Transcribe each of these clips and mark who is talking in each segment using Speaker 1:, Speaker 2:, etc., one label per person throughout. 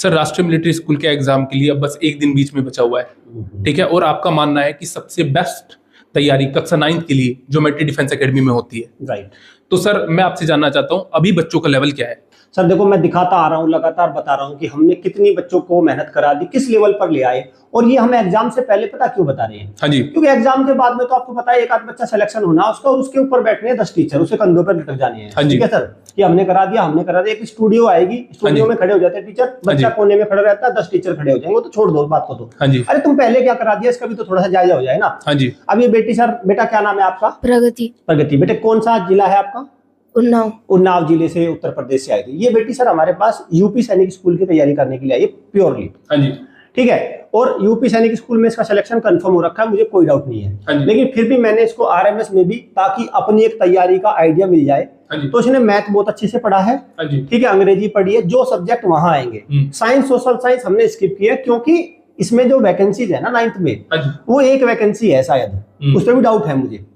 Speaker 1: Sir राष्ट्रीय military school के exam के लिए अब बस एक दिन बीच में बचा हुआ है, ठीक है। और आपका मानना है कि सबसे बेस्ट तैयारी कक्षा 9 के लिए ज्योमेट्री डिफेंस एकेडमी में होती है,
Speaker 2: राइट।
Speaker 1: तो सर मैं आपसे जानना चाहता हूं अभी बच्चों का लेवल क्या है?
Speaker 2: सर देखो, मैं दिखाता आ रहा हूँ, लगातार बता रहा हूँ कि हमने कितनी बच्चों को मेहनत करा दी, किस लेवल पर ले आए। और ये हमें एग्जाम से पहले पता क्यों बता रहे हैं?
Speaker 1: हाँ जी।
Speaker 2: क्योंकि एग्जाम के बाद में तो आपको पता है एक आध बच्चा सिलेक्शन होना उसका, और उसके ऊपर बैठने हैं 10 टीचर, उसे कंधों पर लटक जाने हैं।
Speaker 1: हाँ जी।
Speaker 2: ठीक है सर, कि हमने करा दिया, हमने करा दिया। एक स्टूडियो आएगी, स्टूडियो में खड़े हो जाते हैं टीचर, बच्चा कोने में खड़ा रहता है, 10 टीचर खड़े हो जाएंगे, तो छोड़ दो बात को। तो
Speaker 1: हाँ जी।
Speaker 2: अरे तुम पहले क्या करा दिया, इसका भी तो थोड़ा सा जायजा हो जाए ना।
Speaker 1: हाँ जी।
Speaker 2: अब ये बेटी सर, बेटा क्या नाम है आपका?
Speaker 3: प्रगति।
Speaker 2: प्रगति। बेटे कौन सा जिला है आपका?
Speaker 3: उन्नाव।
Speaker 2: उन्नाव जिले से उत्तर प्रदेश से आई थी ये बेटी। सर हमारे पास यूपी सैनिक स्कूल की तैयारी करने के लिए आई है प्योरली।
Speaker 1: हाँ जी।
Speaker 2: ठीक है, और यूपी सैनिक स्कूल में इसका सिलेक्शन कंफर्म हो रखा है, मुझे कोई डाउट नहीं है। लेकिन फिर भी मैंने इसको आरएमएस में भी, ताकि अपनी एक तैयारी का आइडिया मिल जाए। तो इसने मैथ बहुत अच्छे से पढ़ा है, ठीक है, अंग्रेजी पढ़ी है, जो सब्जेक्ट वहां आएंगे। साइंस, सोशल साइंस हमने स्किप किया क्योंकि इसमें जो वैकेंसीज है ना 9th में, वो एक वैकेंसी है शायद, उस पर भी डाउट है मुझे।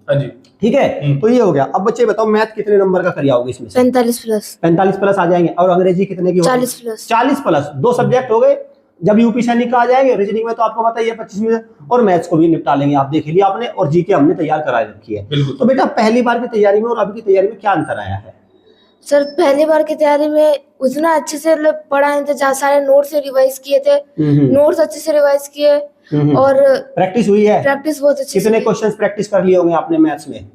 Speaker 2: ठीक है, तो ये हो गया। अब बच्चे बताओ, मैथ कितने नंबर का कर आओगे इसमें?
Speaker 3: 45 प्लस।
Speaker 2: 45 प्लस आ जाएंगे। और अंग्रेजी कितने की?
Speaker 3: 40 प्लस।
Speaker 2: 40 प्लस, 2 सब्जेक्ट हो गए। जब यूपी सैनिक का आ जाएंगे, रीजनिंग में तो आपको पता ही है 25 में, और मैथ्स को भी निपटा लेंगे। आप देख लिया आपने, और जीके हमने तैयार करा रखी है। तो बेटा पहली बार की तैयारी में और अभी की तैयारी में क्या अंतर आया है?
Speaker 3: सर पहली बार की तैयारी में उतना अच्छे से पढ़ा नहीं था, जहाँ सारे नोट्स से रिवाइज किए थे, नोट्स अच्छे से रिवाइज किए, और
Speaker 2: प्रैक्टिस हुई है।
Speaker 3: प्रैक्टिस बहुत अच्छी।
Speaker 2: कितने क्वेश्चंस प्रैक्टिस कर लिए होंगे आपने मैथ्स में?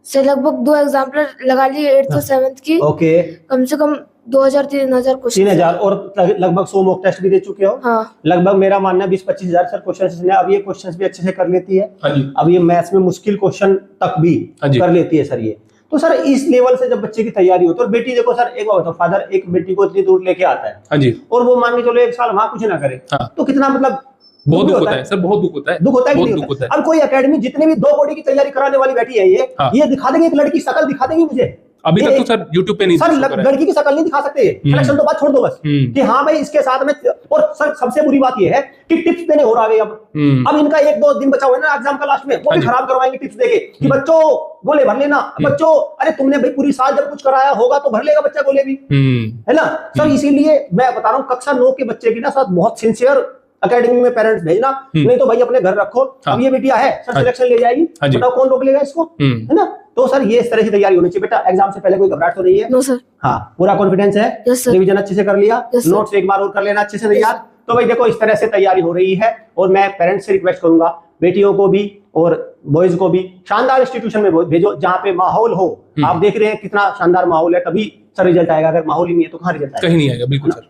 Speaker 3: सर लगभग 2 एग्जाम्पल लगा लिए 8th और 7th की।
Speaker 2: ओके।
Speaker 3: कम से कम 2000-3000 क्वेश्चन।
Speaker 2: 3000, और लगभग 100 मॉक टेस्ट भी दे चुके हो।
Speaker 3: हाँ।
Speaker 2: लगभग मेरा मानना 20-25 हजार सर क्वेश्चन। अब ये क्वेश्चन भी अच्छे से कर लेती है। अब ये मैथ्स में मुश्किल क्वेश्चन तक भी कर लेती है सर ये। तो सर इस लेवल से जब बच्चे की तैयारी हो, तो बेटी देखो सर, एक बार बताओ, फादर एक बेटी को इतनी दूर लेके आता है, और वो मान के चलो 1 साल वहां कुछ ना करे, तो कितना मतलब
Speaker 1: बहुत दुख होता है सर, बहुत दुख होता है।
Speaker 2: दुख होता है, बहुत दुख होता है। अब कोई एकेडमी जितने भी 2 बॉडी की तैयारी कराने वाली बैठी है, ये दिखा देंगे, एक लड़की शकल दिखा देंगे मुझे।
Speaker 1: अभी तक तो सर YouTube पे नहीं,
Speaker 2: सर लड़की की शकल नहीं दिखा सकते, सिलेक्शन तो बात छोड़ दो बस, कि हाँ भाई इसके साथ में। और सर सबसे बुरी बात ये है कि टिप्स देने हो रहा है अब इनका 1-2 दिन बचा हुआ है ना एग्जाम का लास्ट में, वो भी खराब करवाएंगे टिप्स देके कि बच्चों गोले भर लेना। बच्चों, अरे तुमने भाई पूरी साल जब कुछ कराया होगा तो भर लेगा बच्चा गोले भी, है ना सर। इसीलिए मैं बता रहा हूँ, कक्षा 9 के बच्चे की ना साथ बहुत सिंसियर अकेडमी में पेरेंट्स भेजना, नहीं तो भाई अपने घर रखो। अब ये बिटिया है सर, सिलेक्शन ले जाएगी, बताओ कौन रोक लेगा इसको, है ना। तो सर ये इस तरह की तैयारी होनी चाहिए। बेटा एग्जाम से पहले कोई घबराहट तो नहीं है?
Speaker 3: No sir.
Speaker 2: हाँ, पूरा कॉन्फिडेंस है? रिवीजन अच्छे से कर लिया, नोट्स एक बार और कर लेना अच्छे से तैयार। तो भाई देखो इस तरह से तैयारी हो रही है, और मैं पेरेंट्स से रिक्वेस्ट करूंगा, बेटियों को भी और बॉयज को भी शानदार इंस्टीट्यूशन में भेजो जहां पे माहौल हो। आप देख रहे हैं कितना शानदार माहौल है, तभी सर रिजल्ट आएगा। अगर माहौल ही नहीं है तो कहाँ रिजल्ट आएगा?
Speaker 1: कहीं नहीं आएगा, बिल्कुल सर।